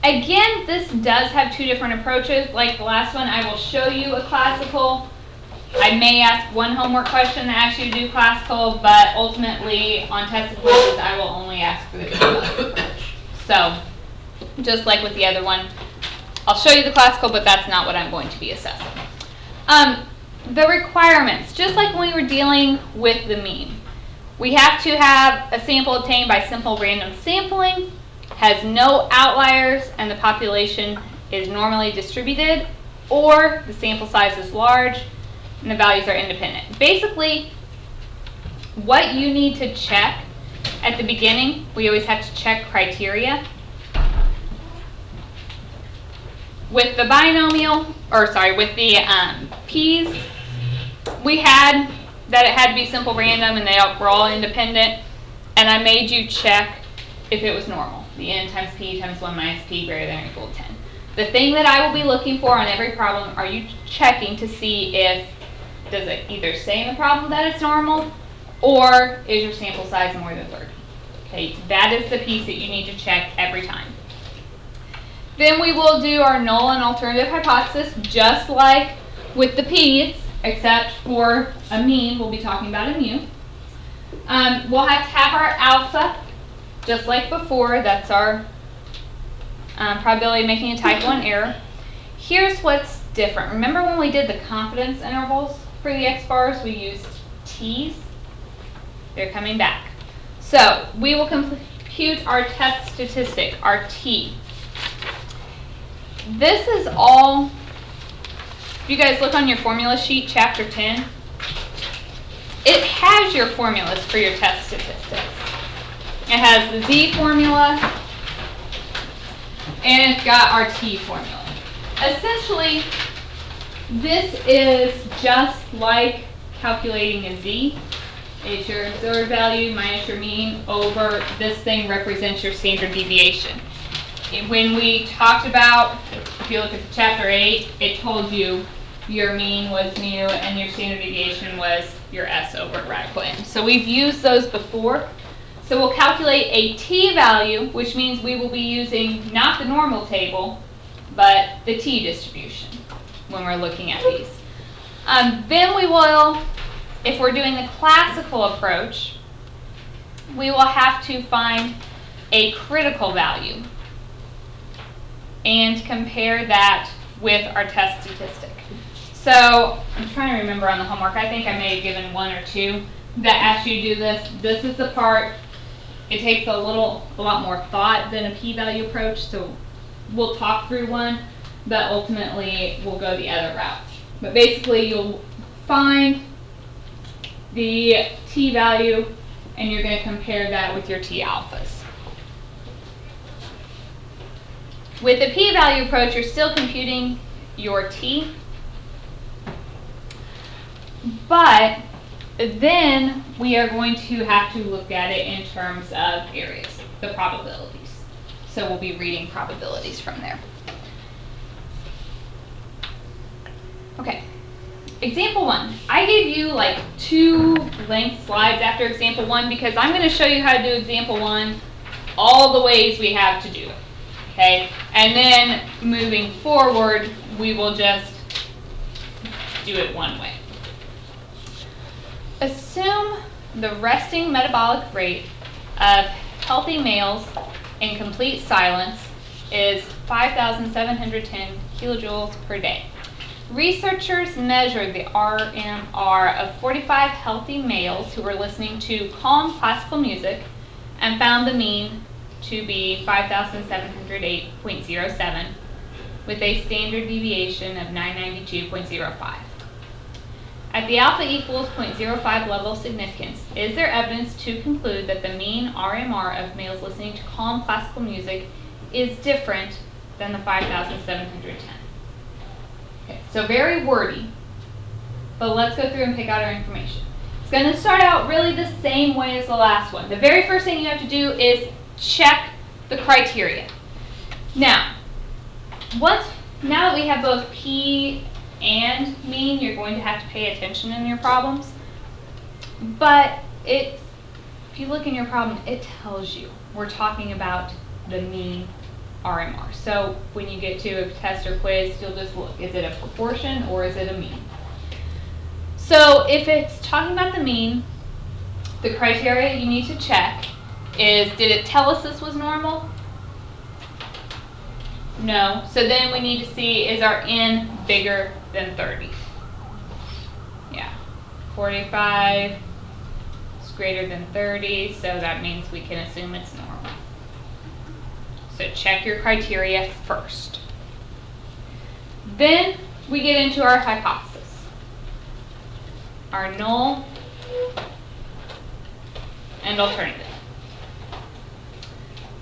Again, this does have two different approaches. Like the last one, I will show you a classical. I may ask one homework question to ask you to do classical, but ultimately on tested quizzes, I will only ask for the p-value. So, just like with the other one, I'll show you the classical, but that's not what I'm going to be assessing. The requirements, just like when we were dealing with the mean. We have to have a sample obtained by simple random sampling, has no outliers, and the population is normally distributed, or the sample size is large, and the values are independent. Basically, what you need to check at the beginning, we always have to check criteria. With the binomial, with the p's, we had that it had to be simple random and they were all independent, and I made you check if it was normal. The n times p times 1 minus p greater than or equal to 10. The thing that I will be looking for on every problem, are you checking to see if, does it either say in the problem that it's normal, or is your sample size more than 30? Okay, that is the piece that you need to check every time. Then we will do our null and alternative hypothesis, just like with the p's, except for a mean, we'll be talking about a mu. We'll have to have our alpha, just like before. That's our probability of making a type 1 error. Here's what's different. Remember when we did the confidence intervals for the x-bars, we used t's? They're coming back. So we will compute our test statistic, our t. This is all, if you guys look on your formula sheet, chapter 10, it has your formulas for your test statistics. It has the z formula, and it's got our t formula. Essentially, this is just like calculating a z. It's your observed value minus your mean over this thing represents your standard deviation. When we talked about, if you look at chapter 8, it told you your mean was mu and your standard deviation was your s over radical n. So we've used those before. So we'll calculate a t-value, which means we will be using not the normal table, but the t distribution when we're looking at these. Then we will, if we're doing the classical approach, we will have to find a critical value and compare that with our test statistic. So I'm trying to remember on the homework, I think I may have given one or two that asked you to do this. This is the part, it takes a lot more thought than a p-value approach, so we'll talk through one, but ultimately we'll go the other route. But basically you'll find the t-value and you're going to compare that with your t-alphas. With the p-value approach, you're still computing your t, but then we are going to have to look at it in terms of areas, the probabilities. So we'll be reading probabilities from there. Okay, example 1. I gave you like 2 length slides after example 1 because I'm going to show you how to do example 1 all the ways we have to do it. Okay, and then moving forward, we will just do it one way. Assume the resting metabolic rate of healthy males in complete silence is 5,710 kilojoules per day. Researchers measured the RMR of 45 healthy males who were listening to calm classical music and found the mean to be 5,708.07 with a standard deviation of 992.05. At the alpha equals 0.05 level of significance, is there evidence to conclude that the mean RMR of males listening to calm classical music is different than the 5,710? Okay, so very wordy, but let's go through and pick out our information. It's going to start out really the same way as the last one. The very first thing you have to do is check the criteria. Now that we have both p and mean, you're going to have to pay attention in your problems. But if you look in your problem, it tells you we're talking about the mean RMR. So when you get to a test or quiz, you'll just look, is it a proportion or is it a mean? So if it's talking about the mean, the criteria you need to check is, did it tell us this was normal? No. So then we need to see, is our N bigger than 30? Yeah. 45 is greater than 30, so that means we can assume it's normal. So check your criteria first. Then we get into our hypothesis. Our null and alternative.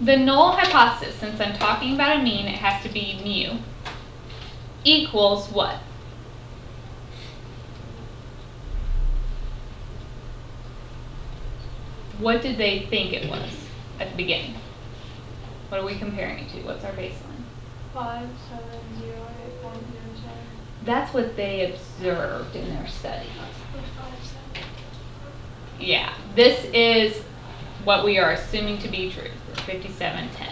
The null hypothesis, since I'm talking about a mean, it has to be mu, equals what? What did they think it was at the beginning? What are we comparing it to? What's our baseline? 570.8.07. That's what they observed in their study. Yeah, this is what we are assuming to be true, 5710.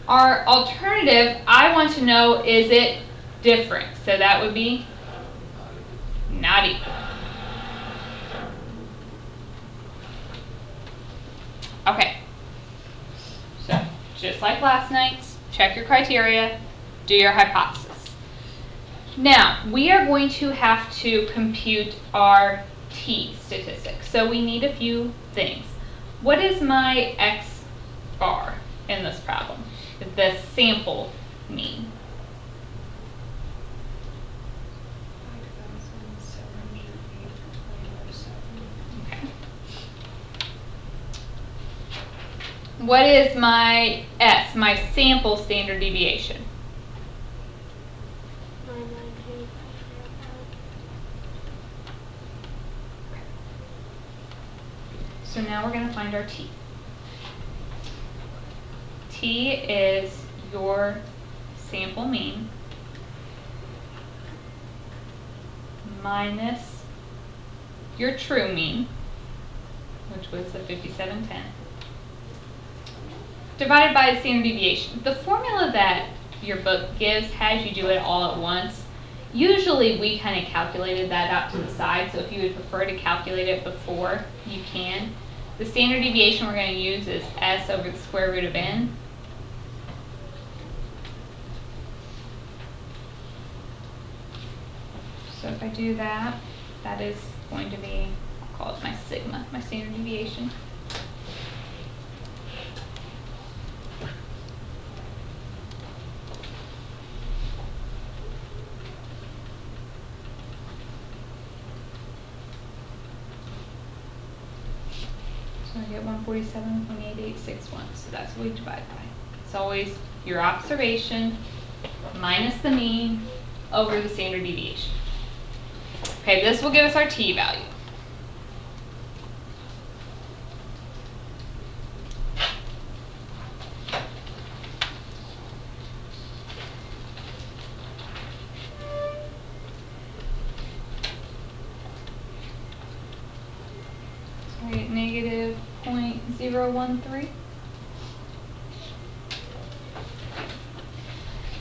Our alternative, I want to know, is it different? So that would be not equal. Okay, so just like last night's, check your criteria, do your hypothesis. Now, we are going to have to compute our t statistics. So we need a few things. What is my x bar in this problem? The sample mean. 5,708.07. Okay. What is my S, my sample standard deviation? 998.35. So now we're going to find our t. T is your sample mean minus your true mean, which was the 5710, divided by the standard deviation. The formula that your book gives has you do it all at once. Usually we kind of calculated that out to the side, so if you would prefer to calculate it before, you can. The standard deviation we're going to use is S over the square root of n. So if I do that, that is going to be, I'll call it my sigma, my standard deviation. So I get 147.8861, so that's what we divide by. It's always your observation minus the mean over the standard deviation. Okay, this will give us our t value. So I get negative 0.013.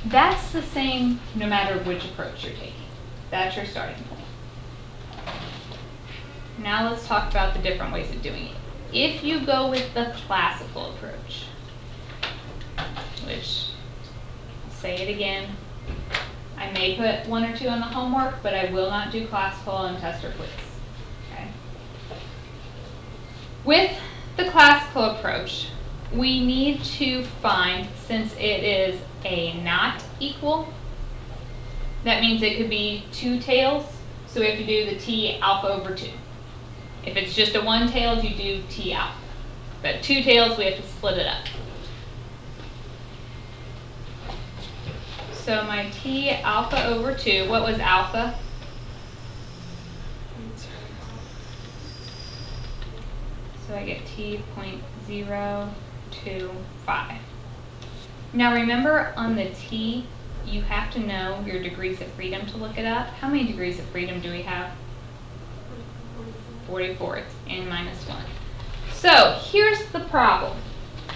That's the same no matter which approach you're taking. That's your starting point. Now let's talk about the different ways of doing it. If you go with the classical approach, which, I'll say it again, I may put 1 or 2 on the homework, but I will not do classical on test or quiz. Okay? With the classical approach, we need to find, since it is a not equal, that means it could be 2 tails, so we have to do the t alpha over 2. If it's just a 1 tails, you do t alpha. But 2 tails, we have to split it up. So my t alpha over 2, what was alpha? So I get t 0.025. Now remember, on the t, you have to know your degrees of freedom to look it up. How many degrees of freedom do we have? 44. It's n minus 1. So here's the problem.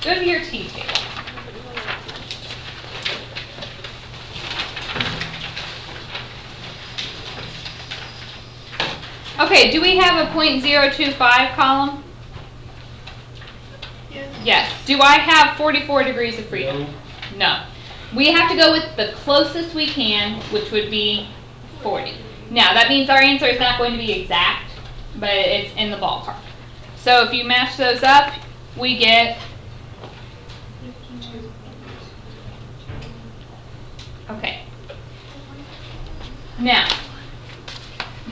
Go to your T table. Okay, do we have a .025 column? Yes. Do I have 44 degrees of freedom? No. We have to go with the closest we can, which would be 40. Now, that means our answer is not going to be exact, but it's in the ballpark. So if you match those up, we get, okay. Now,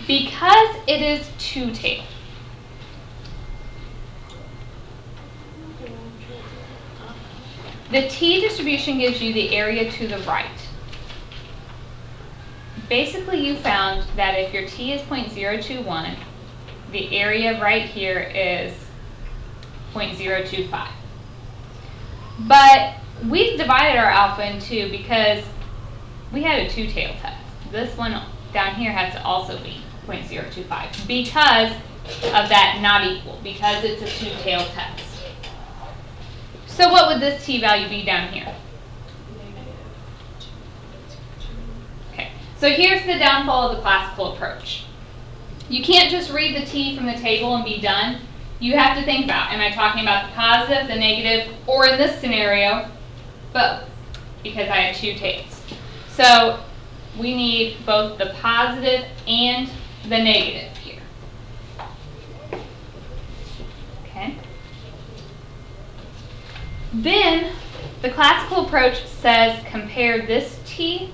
because it is two-tailed, the T distribution gives you the area to the right. Basically, you found that if your T is .021, the area right here is .025. But we divided our alpha in two because we had a two-tailed test. This one down here has to also be .025 because of that not equal, because it's a two-tailed test. So what would this T value be down here? Okay, so here's the downfall of the classical approach. You can't just read the T from the table and be done. You have to think about, am I talking about the positive, the negative, or in this scenario, both, because I have two tails. So we need both the positive and the negative here. Okay. Then the classical approach says compare this T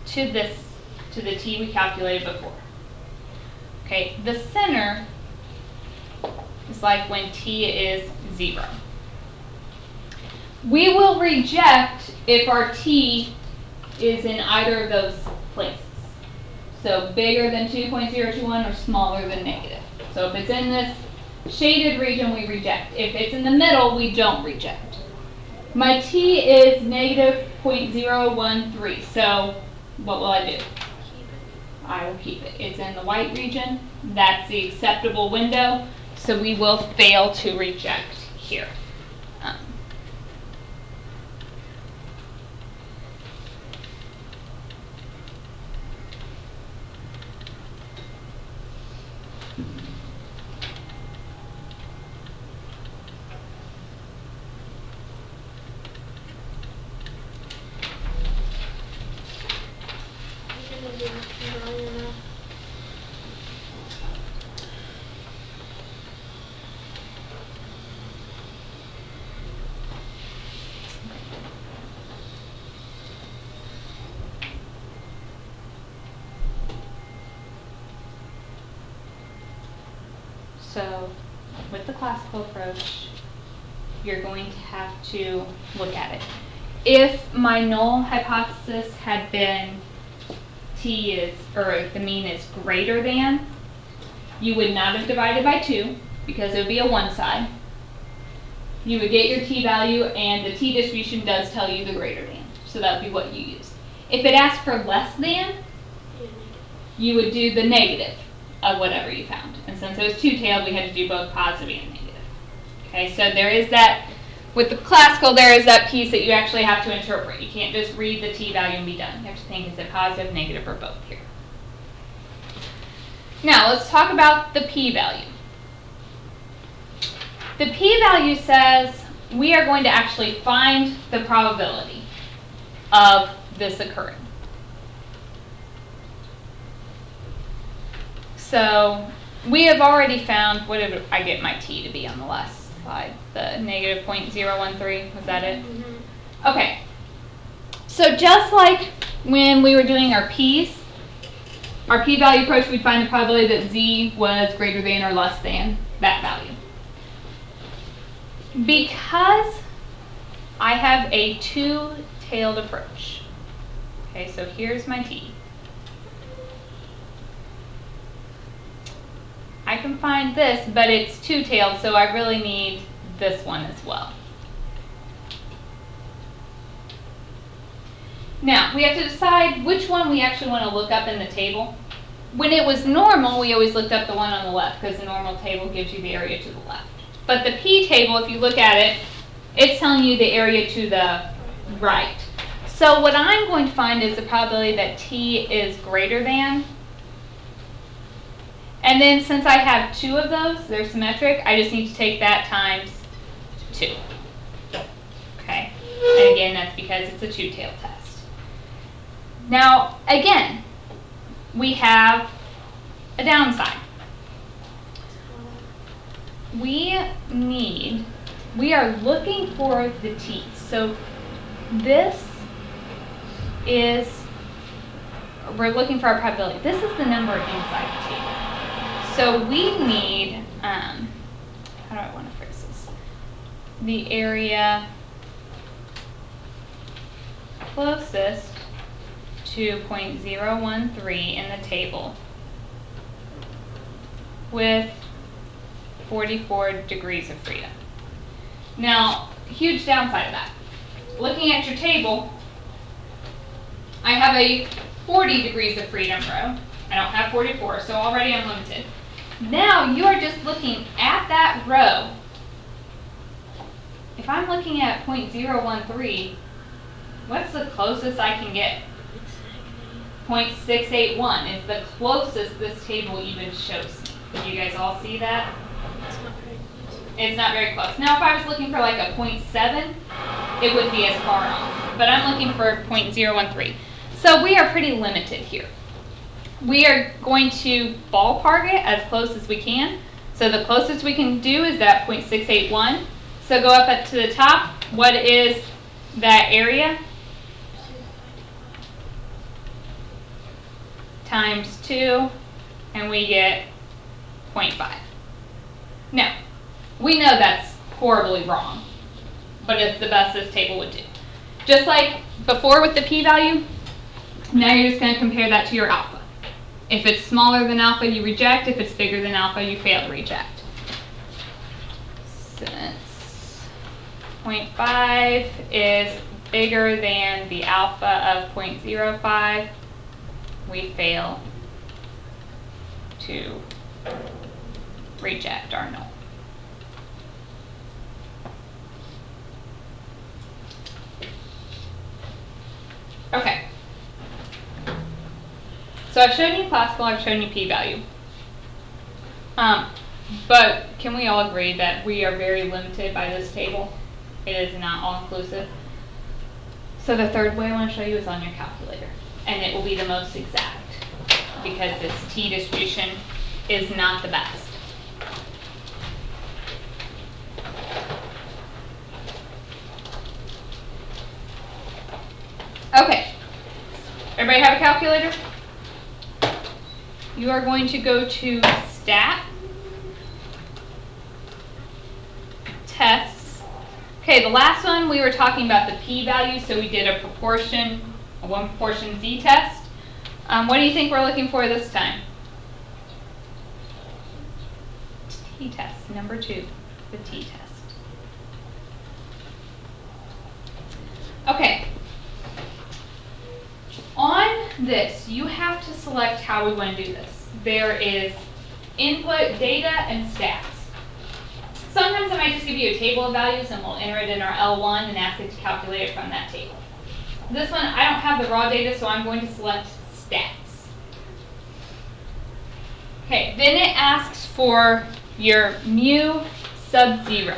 to the T we calculated before. Okay, the center is like when T is 0. We will reject if our T is in either of those places. So bigger than 2.021 or smaller than negative. So if it's in this shaded region, we reject. If it's in the middle, we don't reject. My T is negative 0.013. So what will I do? I will keep it. It's in the white region. That's the acceptable window. So we will fail to reject here. So with the classical approach, you're going to have to look at it. If my null hypothesis had been T is, or the mean is greater than, you would not have divided by 2 because it would be a one side. You would get your T value, and the T distribution does tell you the greater than. So that would be what you use. If it asked for less than, you would do the negative of whatever you found. And since it was two-tailed, we had to do both positive and negative. Okay, so there is that, with the classical, there is that piece that you actually have to interpret. You can't just read the T value and be done. You have to think, is it positive, negative, or both here? Now, let's talk about the P value. The P value says we are going to actually find the probability of this occurring. So we have already found, what did I get my T to be on the last slide? The negative 0.013, was that it? Mm-hmm. Okay. So just like when we were doing our P's, our P-value approach, we'd find the probability that Z was greater than or less than that value. Because I have a two-tailed approach. Okay, so here's my T. I can find this, but it's two-tailed, so I really need this one as well. Now, we have to decide which one we actually want to look up in the table. When it was normal, we always looked up the one on the left, because the normal table gives you the area to the left. But the P table, if you look at it, it's telling you the area to the right. So what I'm going to find is the probability that T is greater than. And then since I have two of those, they're symmetric, I just need to take that times 2. Okay? And again, that's because it's a two-tailed test. Now, again, we have a downside. We are looking for the T. So this is, we're looking for our probability. This is the number inside the table. So we need, how do I want to phrase this? The area closest to 0.013 in the table with 44 degrees of freedom. Now, huge downside of that. Looking at your table, I have a 40 degrees of freedom row. I don't have 44, so already I'm limited. Now you are just looking at that row. If I'm looking at 0.013, what's the closest I can get? 0.681 is the closest this table even shows me. Did you guys all see that? It's not very close. Now if I was looking for like a 0.7, it wouldn't be as far off. But I'm looking for 0.013. So we are pretty limited here. We are going to ballpark it as close as we can. So the closest we can do is that 0.681. So go up to the top. What is that area? Times 2, and we get 0.5. Now, we know that's horribly wrong, but it's the best this table would do. Just like before with the p-value, now you're just going to compare that to your alpha. If it's smaller than alpha, you reject. If it's bigger than alpha, you fail to reject. Since 0.5 is bigger than the alpha of 0.05, we fail to reject our null. Okay. So I've shown you classical, I've shown you p-value. But can we all agree that we are very limited by this table? It is not all-inclusive. So the third way I want to show you is on your calculator. And it will be the most exact because this t distribution is not the best. Okay. Everybody have a calculator? You are going to go to Stat, Tests. Okay, the last one we were talking about the p-value, so we did a one proportion z-test. What do you think we're looking for this time? T-test, number 2, the t-test. Okay. On this, you have to select how we want to do this. There is input, data, and stats. Sometimes I might just give you a table of values and we'll enter it in our L1 and ask it to calculate it from that table. This one, I don't have the raw data, so I'm going to select stats. Okay, then it asks for your mu sub 0.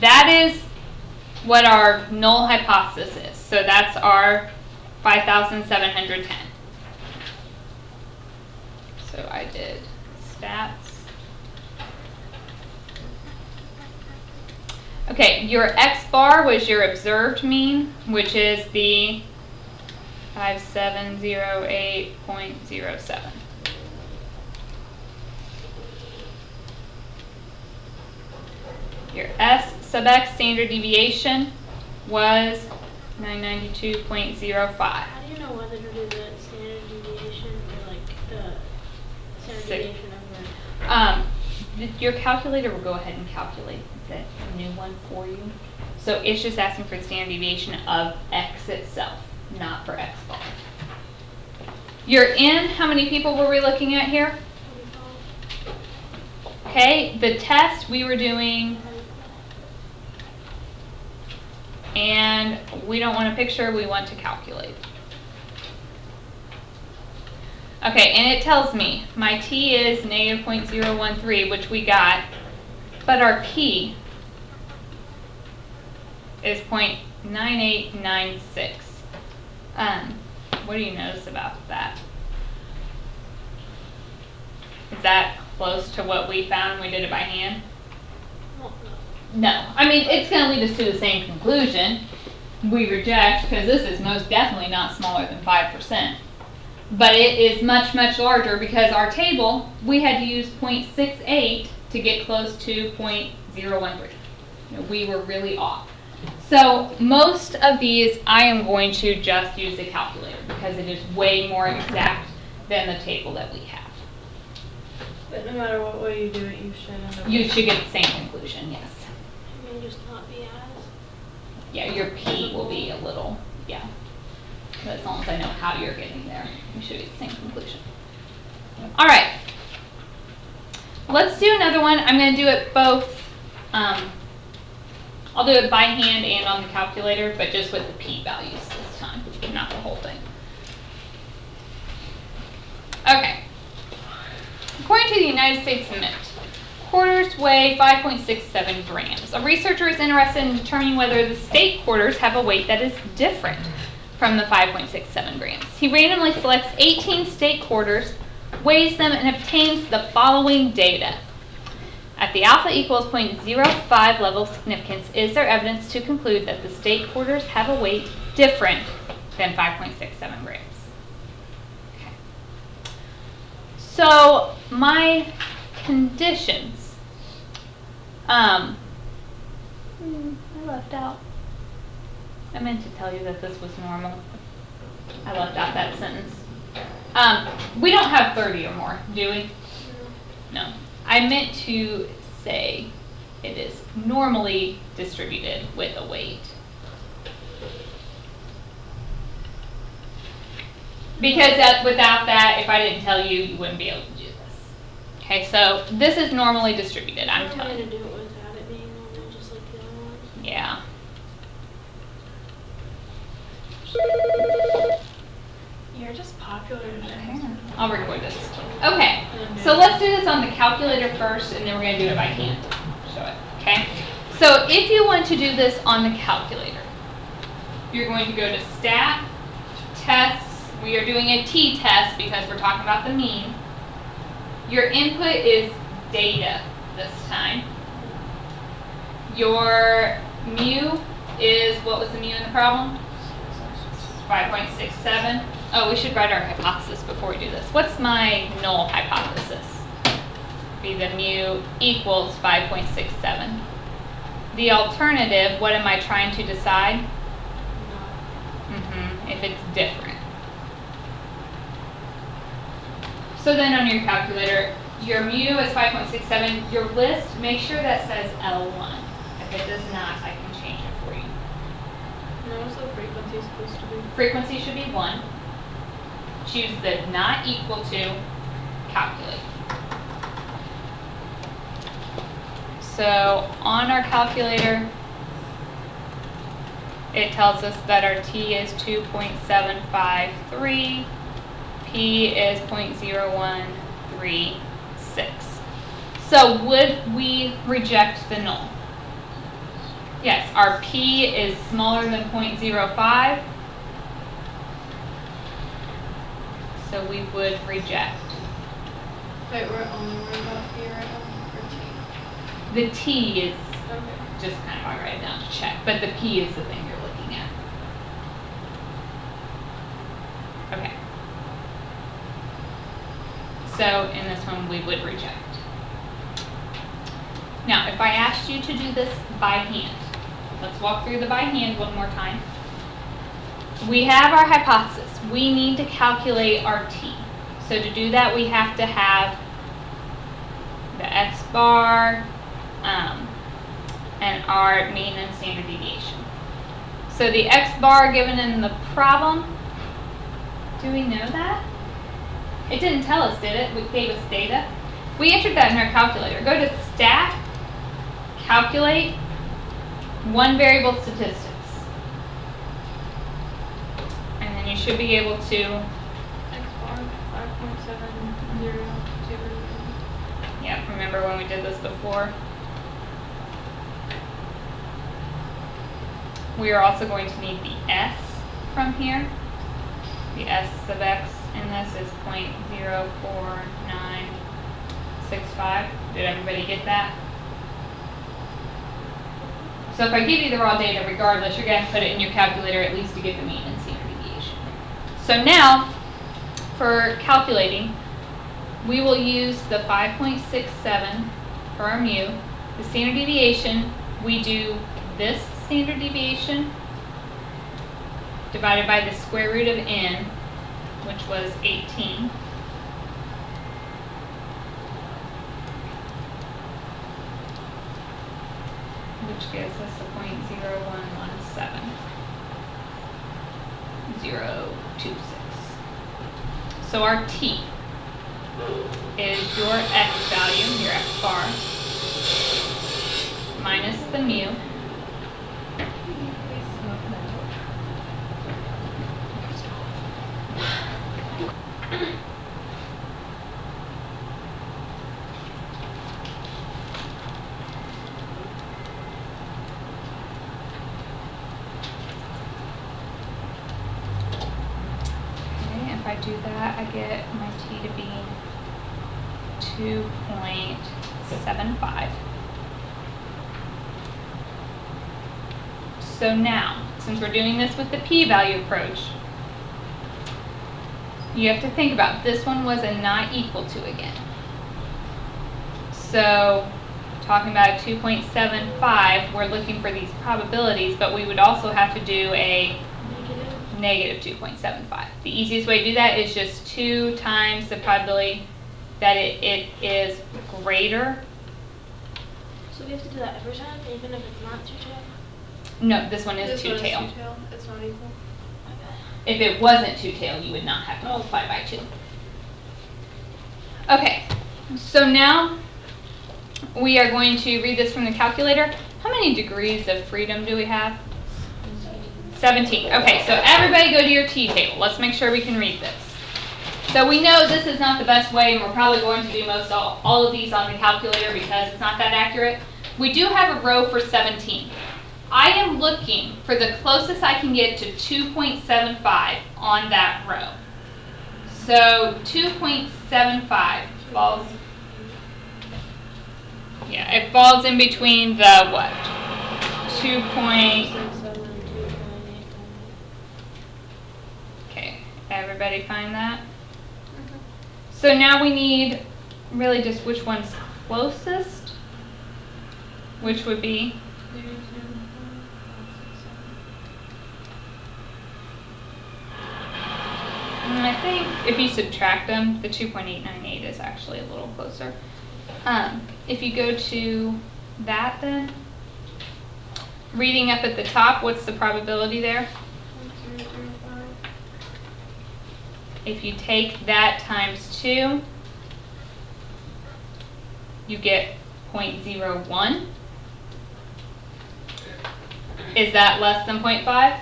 That is what our null hypothesis is. So that's our 5,710. So I did stats. Okay, your x bar was your observed mean, which is the 5708.07. Your S sub x standard deviation was 992.05. How do you know whether to do the standard deviation or like the standard deviation of your calculator will go ahead and calculate the new one for you. So it's just asking for the standard deviation of x itself, not for x bar. Your n, how many people were we looking at here? Okay, the test we were doing, and we don't want a picture, we want to calculate. Okay, and it tells me my t is negative 0.013, which we got, but our p is 0.9896. What do you notice about that? Is that close to what we found when we did it by hand? No. I mean, it's going to lead us to the same conclusion. We reject, because this is most definitely not smaller than 5%. But it is much, much larger because our table, we had to use 0.68 to get close to 0.013. We were really off. So most of these, I am going to just use the calculator because it is way more exact than the table that we have. But no matter what way you do it, you should end up. You should get the same conclusion, yes. It may just not be as. Yeah, your P will be a little, yeah. But as long as I know how you're getting there, you should get the same conclusion. All right. Let's do another one. I'm going to do it both. I'll do it by hand and on the calculator, but just with the P values this time, not the whole thing. Okay. According to the United States Mint, quarters weigh 5.67 grams. A researcher is interested in determining whether the state quarters have a weight that is different from the 5.67 grams. He randomly selects 18 state quarters, weighs them, and obtains the following data. At the alpha equals 0.05 level of significance, is there evidence to conclude that the state quarters have a weight different than 5.67 grams? Okay. So my conditions, I left out. I meant to tell you that this was normal. I left out that sentence. We don't have 30 or more, do we? No. I meant to say it is normally distributed with a weight. Because without that, if I didn't tell you, you wouldn't be able to do this. Okay, so this is normally distributed. I'm telling you. I'm going to do it without it being normal, just like the other ones. Yeah. You're just popular today. I'll record this. Okay, so let's do this on the calculator first, and then we're going to do it by hand. Show it, okay? So if you want to do this on the calculator, you're going to go to Stat, Tests. We are doing a t-test because we're talking about the mean. Your input is data this time. Your mu is, what was the mu in the problem? 5.67. Oh, we should write our hypothesis before we do this. What's my null hypothesis? Be the mu equals 5.67. The alternative, what am I trying to decide? If it's different. So then on your calculator, your mu is 5.67. Your list, make sure that says L1. If it does not, I can change it for you. And what's the frequency supposed to be? Frequency should be 1. Choose the not equal to, calculate. So on our calculator, it tells us that our T is 2.753, P is 0.0136. So would we reject the null? Yes, our P is smaller than 0.05. So we would reject. Wait, we're only worried about P right now, or T? The T is Okay. just kind of, I'll write it down to check, but the P is the thing you're looking at. Okay. So in this one, we would reject. Now, if I asked you to do this by hand, let's walk through the by hand one more time. We have our hypothesis. We need to calculate our T. So to do that, we have to have the X bar and our mean and standard deviation. So the X bar given in the problem, do we know that? It didn't tell us, did it? It gave us data. We entered that in our calculator. Go to Stat, Calculate, One Variable Statistics. And then you should be able to... X bar 5.702. Yeah, remember when we did this before? We are also going to need the S from here. The S of X in this is 0.04965. Did everybody get that? So if I give you the raw data, regardless, you're going to put it in your calculator at least to get the mean and standard deviation. So now, for calculating, we will use the 5.67 for our mu. The standard deviation, we do this standard deviation divided by the square root of n, which was 18. Which gives us a 0.0117026. So our t is your x value, your x bar, minus the mu. If I do that, I get my t to be 2.75. So now, since we're doing this with the p-value approach, you have to think about this one was a not equal to again. So talking about a 2.75, we're looking for these probabilities, but we would also have to do a negative 2.75. The easiest way to do that is just 2 times the probability that it is greater. So we have to do that every time, even if it's not 2-tail? No, this one is 2-tail. It's not equal? If it wasn't 2-tail, you would not have to multiply by 2. Okay, so now we are going to read this from the calculator. How many degrees of freedom do we have? 17. Okay, so everybody go to your t table. Let's make sure we can read this. So we know this is not the best way, and we're probably going to do all of these on the calculator because it's not that accurate. We do have a row for 17. I am looking for the closest I can get to 2.75 on that row. So 2.75 falls, yeah, it falls in between the what? 2. Okay, everybody find that? So now we need really just which one's closest, which would be I think if you subtract them, the 2.898 is actually a little closer. If you go to that then, reading up at the top, what's the probability there? 0.005. If you take that times 2, you get 0.01. Is that less than 0.5?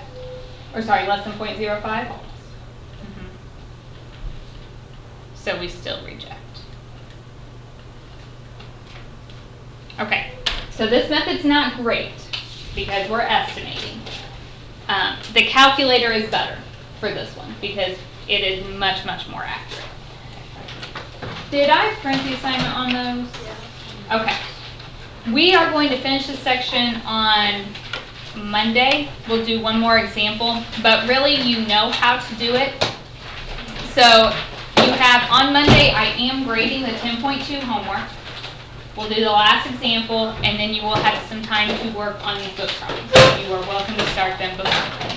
Or sorry, less than 0.05? So we still reject. Okay, so this method's not great because we're estimating. The calculator is better for this one because it is much, much more accurate. Did I print the assignment on those? Yeah. Okay. We are going to finish this section on Monday. We'll do one more example, but really you know how to do it. So you have on Monday, I am grading the 10.2 homework. We'll do the last example, and then you will have some time to work on these book problems. You are welcome to start them before.